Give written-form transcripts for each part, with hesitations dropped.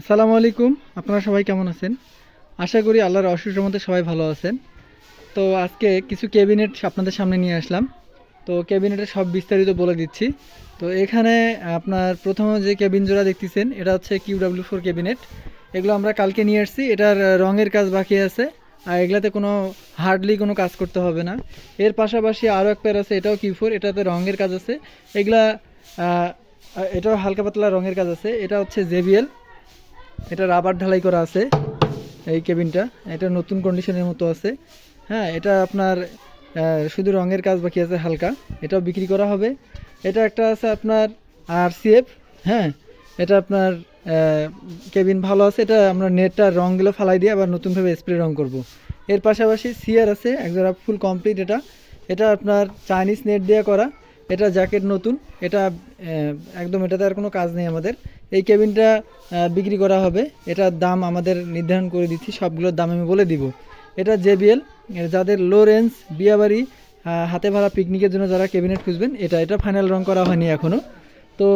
আসসালামু আলাইকুম। আপনারা সবাই কেমন আছেন? আশা করি আল্লাহর অশেষ রহমতে সবাই ভালো আছেন। তো আজকে কিছু ক্যাবিনেট আপনাদের সামনে নিয়ে আসলাম। তো ক্যাবিনেটের সব বিস্তারিত বলে দিচ্ছি। তো এখানে আপনার প্রথমে যে ক্যাবিন জোড়া দেখতেছেন এটা হচ্ছে QW4 ক্যাবিনেট। এগুলো আমরা কালকে নিয়ে আসছি। এটার রঙের কাজ বাকি আছে। আর এগুলাতে হার্ডলি কোনো কাজ করতে হবে না। এর পাশাপাশি আরও এক পেয়ার আছে, এটাও Q4, এটাতে রঙের কাজ আছে। এগুলা আহ, এটাও হালকা পাতলা রঙের কাজ আছে। এটা হচ্ছে JBL, এটা রাবার ঢালাই করা আছে। এই কেবিনটা এটা নতুন কন্ডিশনের মতো আছে। হ্যাঁ, এটা আপনার শুধু রঙের কাজ বাকি আছে হালকা। এটাও বিক্রি করা হবে। এটা একটা আছে আপনার RCF। হ্যাঁ, এটা আপনার কেবিন ভালো আছে। এটা আমরা নেটটা রঙগুলো ফালাই দিয়ে আবার নতুনভাবে স্প্রে রং করব। এর পাশাপাশি সিআর আছে একজোড়া ফুল কমপ্লিট। এটা এটা আপনার চাইনিজ নেট দিয়ে করা। এটা জ্যাকেট নতুন। এটা একদম, এটাতে আর কোনো কাজ নেই আমাদের। এই কেবিনটা বিক্রি করা হবে। এটার দাম আমাদের নির্ধারণ করে দিচ্ছি, সবগুলোর দাম আমি বলে দিব। এটা JBL, যাদের লো রেঞ্জ, বিয়াবাড়ি, হাতে ভাড়া, পিকনিকের জন্য যারা ক্যাবিনেট খুঁজবেন, এটা এটা ফাইনাল রং করা হয়নি এখনও। তো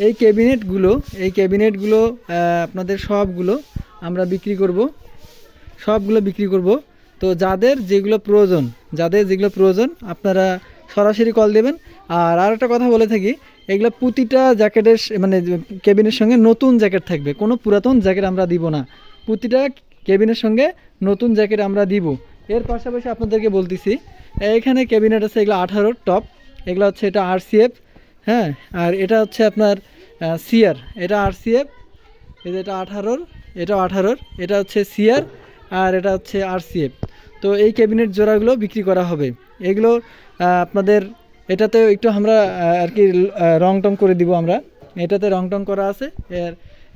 এই ক্যাবিনেটগুলো আপনাদের সবগুলো আমরা বিক্রি করব। তো যাদের যেগুলো প্রয়োজন আপনারা সরাসরি কল দেবেন। আর একটা কথা বলে থাকি, এগুলো প্রতিটা জ্যাকেটের মানে কেবিনের সঙ্গে নতুন জ্যাকেট থাকবে, কোনো পুরাতন জ্যাকেট আমরা দিব না। প্রতিটা কেবিনের সঙ্গে নতুন জ্যাকেট আমরা দিব। এর পাশাপাশি আপনাদেরকে বলতেছি, এখানে ক্যাবিনেট আছে এগুলো 18 টপ। এগুলো হচ্ছে এটা RCF। হ্যাঁ, আর এটা হচ্ছে আপনার সিআর। এটা RCF, এই যে এটা 18, এটাও 18, এটা হচ্ছে সিআর, আর এটা হচ্ছে RCF। তো এই ক্যাবিনেট জোড়াগুলো বিক্রি করা হবে। এগুলো আপনাদের এটাতে একটু আমরা আর কি রং টং করে দিব আমরা। এটাতে রং টং করা আছে।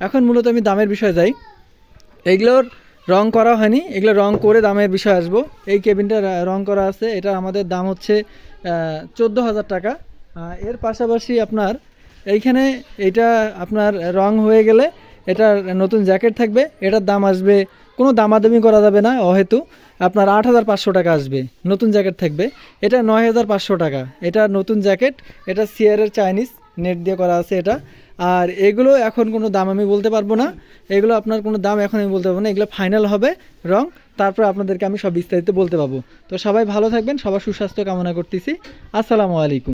এখন মূলত আমি দামের বিষয়ে যাই। এগুলোর রং করা হয়নি, এগুলো রং করে দামের বিষয়ে আসবো। এই কেবিনটা রং করা আছে, এটা আমাদের দাম হচ্ছে 14,000 টাকা। এর পাশাপাশি আপনার এইখানে এটা আপনার রং হয়ে গেলে এটার নতুন জ্যাকেট থাকবে। এটার দাম আসবে, কোনো দামাদামি করা যাবে না অহেতু, আপনার 8,500 টাকা আসবে। নতুন জ্যাকেট থাকবে, এটা 9,500 টাকা। এটা নতুন জ্যাকেট, এটা সিআরের চাইনিজ নেট দিয়ে করা আছে এটা। আর এগুলো এখন কোনো দাম আমি বলতে পারবো না। এগুলো আপনার কোনো দাম এখন আমি বলতে পারবো না। এগুলো ফাইনাল হবে রং, তারপর আপনাদেরকে আমি সব বিস্তারিত বলতে পারবো। তো সবাই ভালো থাকবেন, সবার সুস্বাস্থ্য কামনা করতেছি। আসসালামু আলাইকুম।